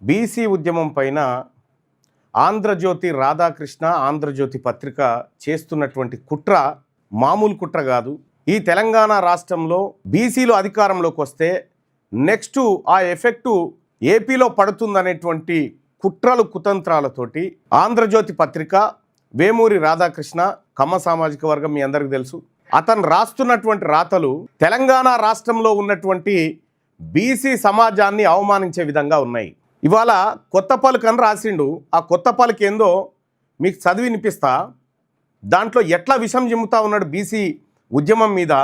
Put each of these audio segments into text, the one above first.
BC ఉద్యమం పైన ఆంధ్రజ్యోతి రాధాకృష్ణ ఆంధ్రజ్యోతి పత్రిక చేస్తున్నటువంటి కుట్ర మామూలు కుట్ర కాదు. ఈ తెలంగాణ రాష్ట్రంలో బీసీలు అధికారంలోకి వస్తే నెక్స్ట్ ఆ ఎఫెక్టు ఏపీలో పడుతుందనేటువంటి కుట్రలు కుతంత్రాలతోటి ఆంధ్రజ్యోతి పత్రిక వేమూరి రాధాకృష్ణ కమ్మ సామాజిక వర్గం మీ అందరికీ తెలుసు. అతను రాస్తున్నటువంటి రాతలు తెలంగాణ రాష్ట్రంలో ఉన్నటువంటి బీసీ సమాజాన్ని అవమానించే విధంగా ఉన్నాయి. ఇవాళ కొత్త పలుకు అని రాసిండు. ఆ కొత్త పలుకు ఏందో మీకు చదివి వినిపిస్తా. దాంట్లో ఎట్లా విషం జిమ్ముతా ఉన్నాడు బీసీ ఉద్యమం మీద,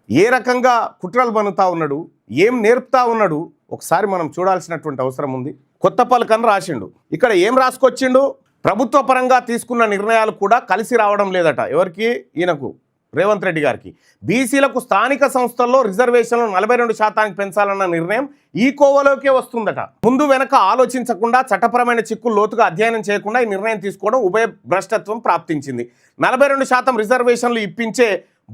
ఏ రకంగా కుట్రలు బనుతా ఉన్నాడు, ఏం నేర్పుతా ఉన్నాడు, ఒకసారి మనం చూడాల్సినటువంటి అవసరం ఉంది. కొత్త పలుకు అని రాసిండు. ఇక్కడ ఏం రాసుకొచ్చిండు? ప్రభుత్వ పరంగా తీసుకున్న నిర్ణయాలు కూడా కలిసి రావడం లేదట. ఎవరికి? ఈయనకు, రేవంత్ రెడ్డి గారికి. బీసీలకు స్థానిక సంస్థల్లో రిజర్వేషన్లు 42% పెంచాలన్న నిర్ణయం ఈ కోవలోకే వస్తుందట. ముందు వెనక ఆలోచించకుండా, చట్టపరమైన చిక్కులు లోతుగా అధ్యయనం చేయకుండా ఈ నిర్ణయం తీసుకోవడం ఉభయ భ్రష్టత్వం ప్రాప్తించింది. 42% రిజర్వేషన్లు ఇప్పించే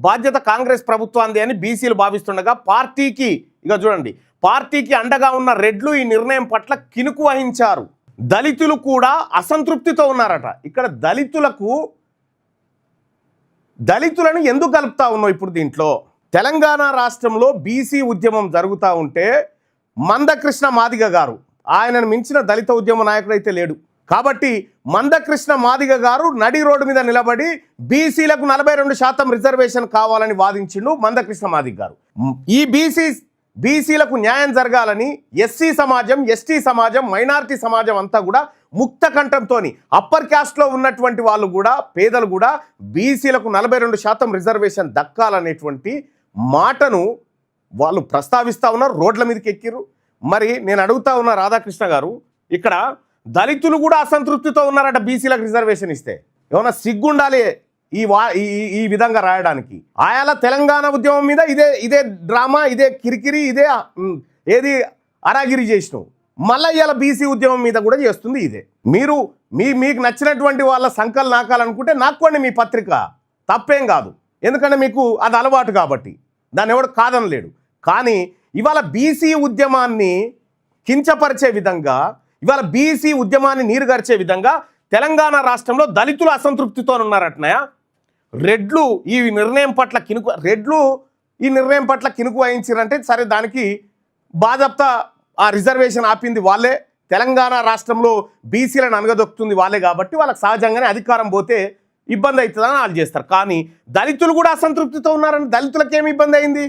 బాధ్యత కాంగ్రెస్ ప్రభుత్వాంది అని బీసీలు భావిస్తుండగా పార్టీకి, ఇక చూడండి, పార్టీకి అండగా ఉన్న రెడ్లు ఈ నిర్ణయం పట్ల కినుకు వహించారు. దళితులు కూడా అసంతృప్తితో ఉన్నారట. ఇక్కడ దళితులను ఎందుకు కలుపుతా ఉన్నావు ఇప్పుడు దీంట్లో? తెలంగాణ రాష్ట్రంలో బీసీ ఉద్యమం జరుగుతూ ఉంటే మందకృష్ణ మాదిగ గారు, ఆయనను మించిన దళిత ఉద్యమ నాయకుడు అయితే లేడు. కాబట్టి మందకృష్ణ మాదిగ గారు నడి రోడ్డు మీద నిలబడి బీసీలకు 42% రిజర్వేషన్ కావాలని వాదించిండు మందకృష్ణ మాదిగ గారు. ఈ బీసీలకు న్యాయం జరగాలని ఎస్సీ సమాజం, ఎస్టీ సమాజం, మైనారిటీ సమాజం అంతా కూడా ముక్త కంఠంతో, అప్పర్ క్యాస్ట్లో ఉన్నటువంటి వాళ్ళు కూడా, పేదలు కూడా బీసీలకు 42% రిజర్వేషన్ దక్కాలనేటువంటి మాటను వాళ్ళు ప్రస్తావిస్తూ ఉన్నారు, రోడ్ల మీదకి ఎక్కిర్రు. మరి నేను అడుగుతా ఉన్నా రాధాకృష్ణ గారు, ఇక్కడ దళితులు కూడా అసంతృప్తితో ఉన్నారట బీసీలకు రిజర్వేషన్ ఇస్తే. ఏమన్నా సిగ్గుండాలి ఈ విధంగా రాయడానికి? ఆయాల తెలంగాణ ఉద్యమం మీద ఇదే డ్రామా, ఇదే కిరికిరి, ఇదే ఏది అరాగిరి చేసినావు. మళ్ళీ ఇవాళ బీసీ ఉద్యమం మీద కూడా చేస్తుంది ఇదే. మీకు నచ్చినటువంటి వాళ్ళ సంకలు నాకాలనుకుంటే నాకోండి మీ పత్రిక, తప్పేం కాదు. ఎందుకంటే మీకు అది అలవాటు కాబట్టి దాన్ని ఎవడు కాదనలేడు. కానీ ఇవాళ బీసీ ఉద్యమాన్ని కించపరిచే విధంగా, ఇవాళ బీసీ ఉద్యమాన్ని నీరుగార్చే విధంగా తెలంగాణ రాష్ట్రంలో దళితులు అసంతృప్తితో ఉన్నారటనయా. రెడ్లు ఈ నిర్ణయం పట్ల కినుకు వహించారంటే సరే, దానికి బాజప్తా ఆ రిజర్వేషన్ ఆపింది వాళ్ళే, తెలంగాణ రాష్ట్రంలో బీసీలను అనగదొక్కుతుంది వాళ్ళే. కాబట్టి వాళ్ళకి సహజంగానే అధికారం పోతే ఇబ్బంది అవుతుందని వాళ్ళు చేస్తారు. కానీ దళితులు కూడా అసంతృప్తితో ఉన్నారని దళితులకేమి ఇబ్బంది అయింది?